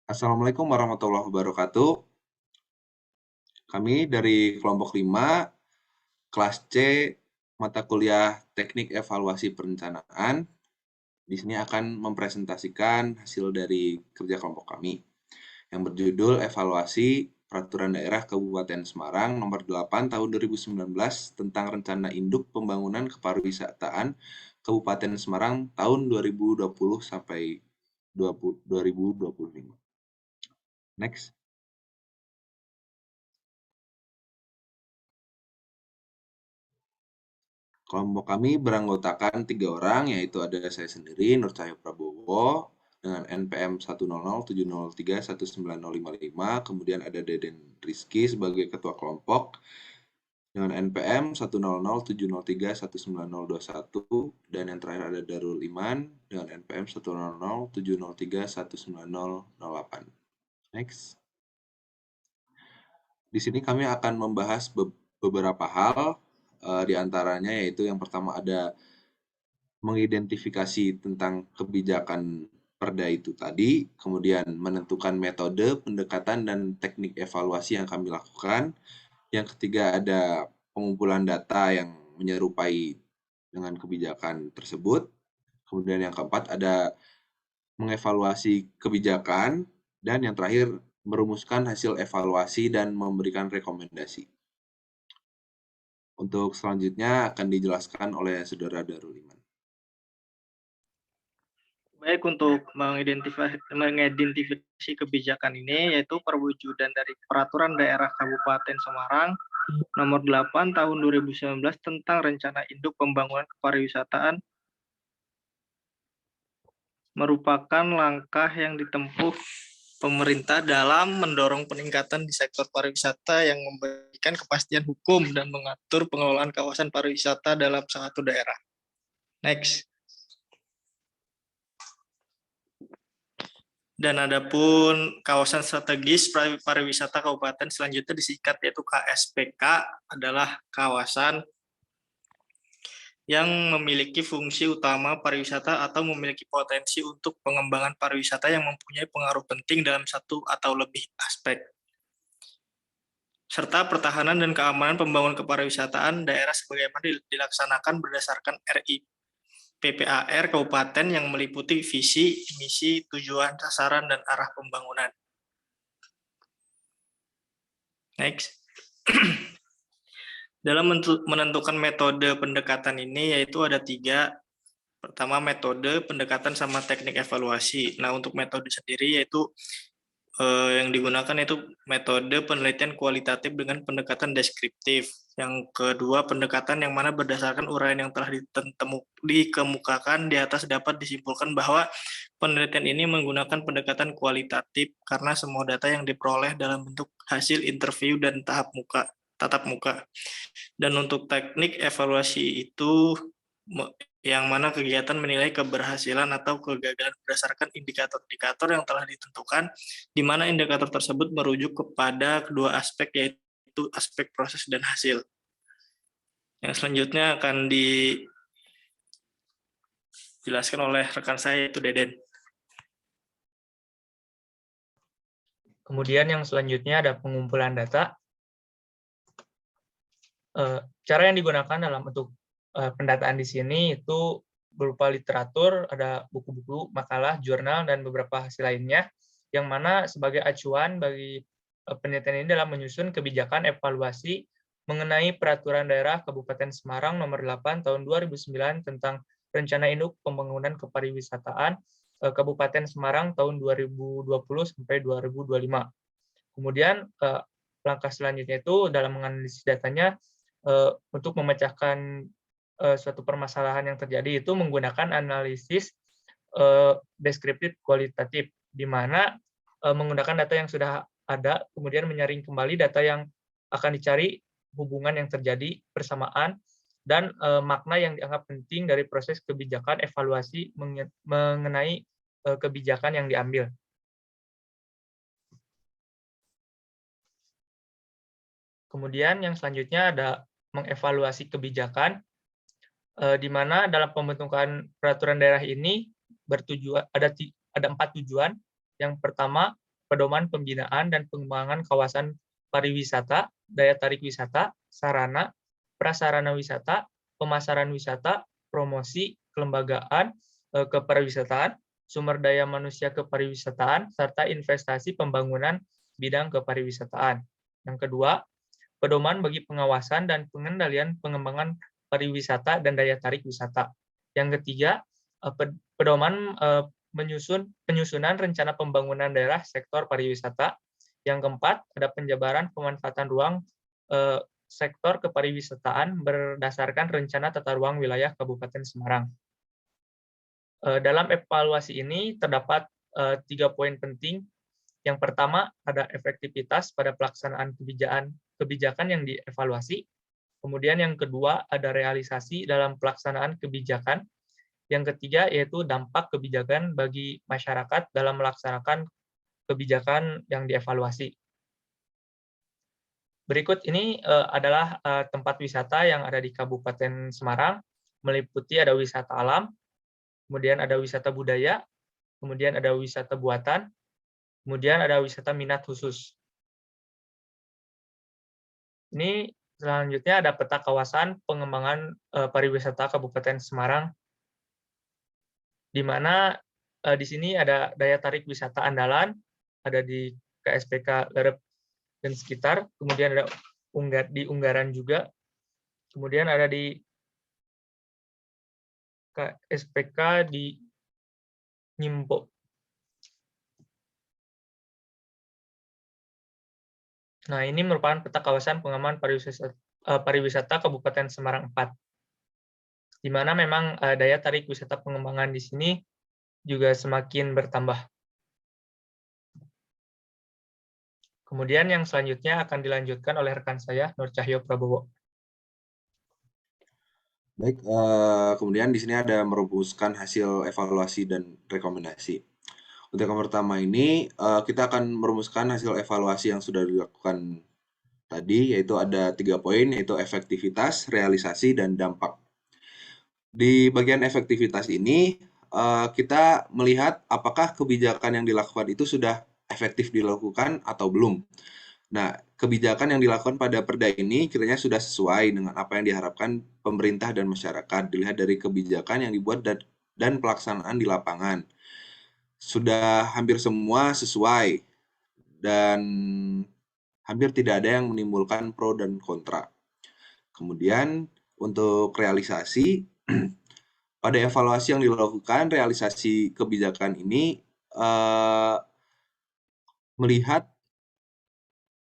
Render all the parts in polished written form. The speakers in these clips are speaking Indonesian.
Assalamualaikum warahmatullahi wabarakatuh. Kami dari kelompok 5, kelas C, mata kuliah Teknik Evaluasi Perencanaan. Di sini akan mempresentasikan hasil dari kerja kelompok kami yang berjudul Evaluasi Peraturan Daerah Kabupaten Semarang Nomor 8 Tahun 2019 tentang Rencana Induk Pembangunan Kepariwisataan Kabupaten Semarang tahun 2020 sampai 2025. Next. Kelompok kami beranggotakan 3 orang, yaitu ada saya sendiri, Nur Cahyo Prabowo, dengan NPM 10070319055, kemudian ada Deden Rizky sebagai ketua kelompok, dengan NPM 10070319021, dan yang terakhir ada Darul Iman, dengan NPM 10070319008. Next. Di sini kami akan membahas beberapa hal, di antaranya yaitu yang pertama ada mengidentifikasi tentang kebijakan perda itu tadi, kemudian menentukan metode, pendekatan, dan teknik evaluasi yang kami lakukan. Yang ketiga ada pengumpulan data yang menyerupai dengan kebijakan tersebut. Kemudian yang keempat ada mengevaluasi kebijakan, dan yang terakhir merumuskan hasil evaluasi dan memberikan rekomendasi. Untuk selanjutnya akan dijelaskan oleh Saudara Darul Iman. Baik, untuk mengidentifikasi kebijakan ini, yaitu perwujudan dari Peraturan Daerah Kabupaten Semarang Nomor 8 Tahun 2019 tentang Rencana Induk Pembangunan Kepariwisataan merupakan langkah yang ditempuh pemerintah dalam mendorong peningkatan di sektor pariwisata yang memberikan kepastian hukum dan mengatur pengelolaan kawasan pariwisata dalam suatu daerah. Next. Dan adapun kawasan strategis pariwisata kabupaten selanjutnya disingkat yaitu KSPK adalah kawasan yang memiliki fungsi utama pariwisata atau memiliki potensi untuk pengembangan pariwisata yang mempunyai pengaruh penting dalam satu atau lebih aspek, serta pertahanan dan keamanan pembangunan kepariwisataan daerah sebagaimana dilaksanakan berdasarkan RI PPAR Kabupaten yang meliputi visi, misi, tujuan, sasaran, dan arah pembangunan. Next. Dalam menentukan metode pendekatan ini yaitu ada 3. Pertama, metode pendekatan sama teknik evaluasi. Nah, untuk metode sendiri yaitu yang digunakan itu metode penelitian kualitatif dengan pendekatan deskriptif. Yang kedua, pendekatan yang mana berdasarkan uraian yang telah dikemukakan di atas dapat disimpulkan bahwa penelitian ini menggunakan pendekatan kualitatif karena semua data yang diperoleh dalam bentuk hasil interview dan tatap muka. Dan untuk teknik evaluasi itu yang mana kegiatan menilai keberhasilan atau kegagalan berdasarkan indikator-indikator yang telah ditentukan, di mana indikator tersebut merujuk kepada kedua aspek, yaitu aspek proses dan hasil. Yang selanjutnya akan dijelaskan oleh rekan saya, yaitu Deden. Kemudian yang selanjutnya ada pengumpulan data. Cara yang digunakan dalam bentuk pendataan di sini itu berupa literatur, ada buku-buku, makalah, jurnal, dan beberapa hasil lainnya, yang mana sebagai acuan bagi penelitian ini dalam menyusun kebijakan evaluasi mengenai Peraturan Daerah Kabupaten Semarang Nomor 8 Tahun 2009 tentang Rencana Induk Pembangunan Kepariwisataan Kabupaten Semarang tahun 2020 sampai 2025. Kemudian langkah selanjutnya itu dalam menganalisis datanya untuk memecahkan suatu permasalahan yang terjadi itu menggunakan analisis deskriptif kualitatif, di mana menggunakan data yang sudah ada, kemudian menyaring kembali data yang akan dicari, hubungan yang terjadi, persamaan, dan makna yang dianggap penting dari proses kebijakan evaluasi mengenai kebijakan yang diambil. Kemudian yang selanjutnya ada mengevaluasi kebijakan, di mana dalam pembentukan peraturan daerah ini ada 4 tujuan. Yang pertama, pedoman pembinaan dan pengembangan kawasan pariwisata, daya tarik wisata, sarana, prasarana wisata, pemasaran wisata, promosi, kelembagaan kepariwisataan, sumber daya manusia kepariwisataan, serta investasi pembangunan bidang kepariwisataan. Yang kedua, pedoman bagi pengawasan dan pengendalian pengembangan pariwisata dan daya tarik wisata. Yang ketiga, pedoman penyusunan rencana pembangunan daerah sektor pariwisata. Yang keempat, ada penjabaran pemanfaatan ruang sektor kepariwisataan berdasarkan rencana tata ruang wilayah Kabupaten Semarang. Dalam evaluasi ini terdapat 3 poin penting. Yang pertama, ada efektivitas pada pelaksanaan kebijakan yang dievaluasi. Kemudian yang kedua, ada realisasi dalam pelaksanaan kebijakan. Yang ketiga, yaitu dampak kebijakan bagi masyarakat dalam melaksanakan kebijakan yang dievaluasi. Berikut ini adalah tempat wisata yang ada di Kabupaten Semarang, meliputi ada wisata alam, kemudian ada wisata budaya, kemudian ada wisata buatan, kemudian ada wisata minat khusus. Ini selanjutnya ada peta kawasan pengembangan pariwisata Kabupaten Semarang, di mana di sini ada daya tarik wisata andalan, ada di KSPK Lerep dan sekitar, kemudian ada di Unggaran juga, kemudian ada di KSPK di Nyimpo. Nah, ini merupakan peta kawasan pengembangan pariwisata Kabupaten Semarang 4, di mana memang daya tarik wisata pengembangan di sini juga semakin bertambah. Kemudian yang selanjutnya akan dilanjutkan oleh rekan saya, Nur Cahyo Prabowo. Baik, kemudian di sini ada merumuskan hasil evaluasi dan rekomendasi. Untuk yang pertama ini, kita akan merumuskan hasil evaluasi yang sudah dilakukan tadi, yaitu ada 3 poin, yaitu efektivitas, realisasi, dan dampak. Di bagian efektivitas ini, kita melihat apakah kebijakan yang dilakukan itu sudah efektif dilakukan atau belum. Nah, kebijakan yang dilakukan pada Perda ini kiranya sudah sesuai dengan apa yang diharapkan pemerintah dan masyarakat, dilihat dari kebijakan yang dibuat dan pelaksanaan di lapangan. Sudah hampir semua sesuai, dan hampir tidak ada yang menimbulkan pro dan kontra. Kemudian, untuk realisasi, pada evaluasi yang dilakukan, realisasi kebijakan ini melihat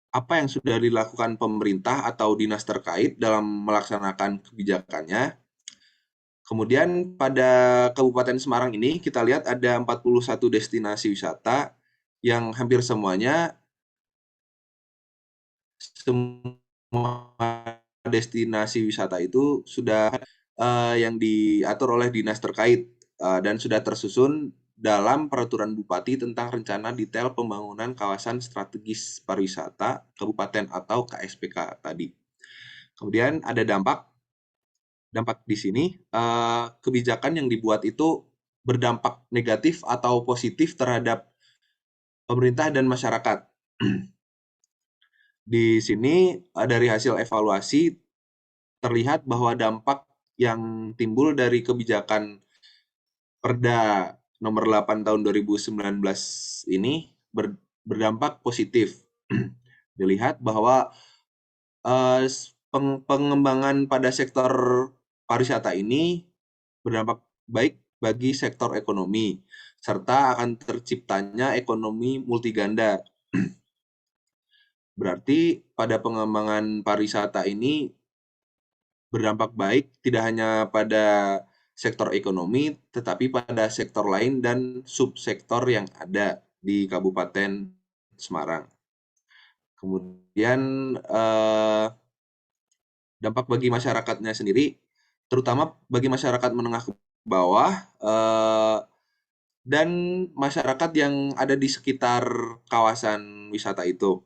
apa yang sudah dilakukan pemerintah atau dinas terkait dalam melaksanakan kebijakannya. Kemudian pada Kabupaten Semarang ini kita lihat ada 41 destinasi wisata yang hampir semuanya semua destinasi wisata itu sudah yang diatur oleh dinas terkait dan sudah tersusun dalam peraturan Bupati tentang rencana detail pembangunan kawasan strategis pariwisata Kabupaten atau KSPK tadi. Kemudian ada dampak di sini, kebijakan yang dibuat itu berdampak negatif atau positif terhadap pemerintah dan masyarakat. Di sini dari hasil evaluasi terlihat bahwa dampak yang timbul dari kebijakan Perda nomor 8 tahun 2019 ini berdampak positif. Dilihat bahwa pengembangan pada sektor pariwisata ini berdampak baik bagi sektor ekonomi, serta akan terciptanya ekonomi multiganda. Berarti pada pengembangan pariwisata ini berdampak baik tidak hanya pada sektor ekonomi, tetapi pada sektor lain dan subsektor yang ada di Kabupaten Semarang. Kemudian dampak bagi masyarakatnya sendiri, terutama bagi masyarakat menengah ke bawah dan masyarakat yang ada di sekitar kawasan wisata itu.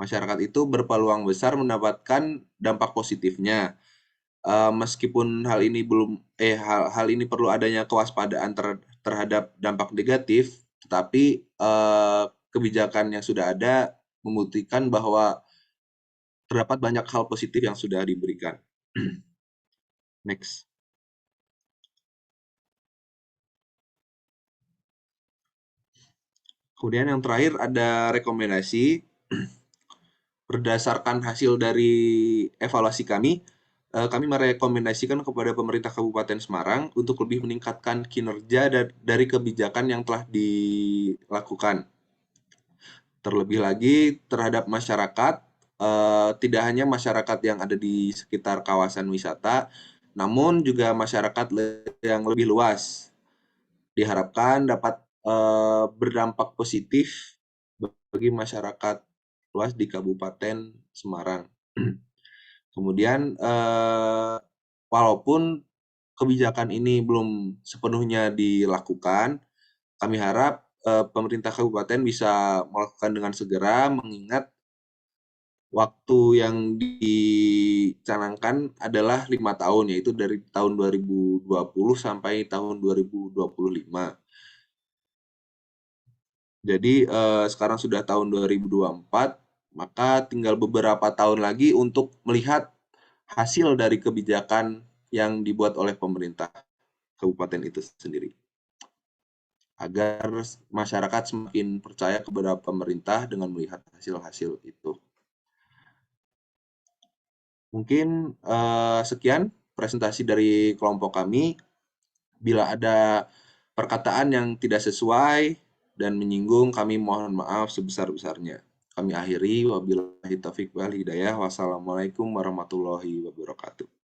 Masyarakat itu berpeluang besar mendapatkan dampak positifnya. Meskipun hal ini hal ini perlu adanya kewaspadaan terhadap dampak negatif, tetapi kebijakan yang sudah ada membuktikan bahwa terdapat banyak hal positif yang sudah diberikan. Next. Kemudian yang terakhir ada rekomendasi. Berdasarkan hasil dari evaluasi kami merekomendasikan kepada pemerintah Kabupaten Semarang untuk lebih meningkatkan kinerja dari kebijakan yang telah dilakukan. Terlebih lagi terhadap masyarakat, tidak hanya masyarakat yang ada di sekitar kawasan wisata, namun juga masyarakat yang lebih luas. Diharapkan dapat berdampak positif bagi masyarakat luas di Kabupaten Semarang. Kemudian walaupun kebijakan ini belum sepenuhnya dilakukan, kami harap pemerintah kabupaten bisa melakukan dengan segera, mengingat waktu yang dicanangkan adalah 5 tahun, yaitu dari tahun 2020 sampai tahun 2025. Jadi sekarang sudah tahun 2024, maka tinggal beberapa tahun lagi untuk melihat hasil dari kebijakan yang dibuat oleh pemerintah kabupaten itu sendiri. Agar masyarakat semakin percaya kepada pemerintah dengan melihat hasil-hasil itu. Mungkin sekian presentasi dari kelompok kami. Bila ada perkataan yang tidak sesuai dan menyinggung, kami mohon maaf sebesar-besarnya. Kami akhiri, wabillahi taufiq wal hidayah. Wassalamualaikum warahmatullahi wabarakatuh.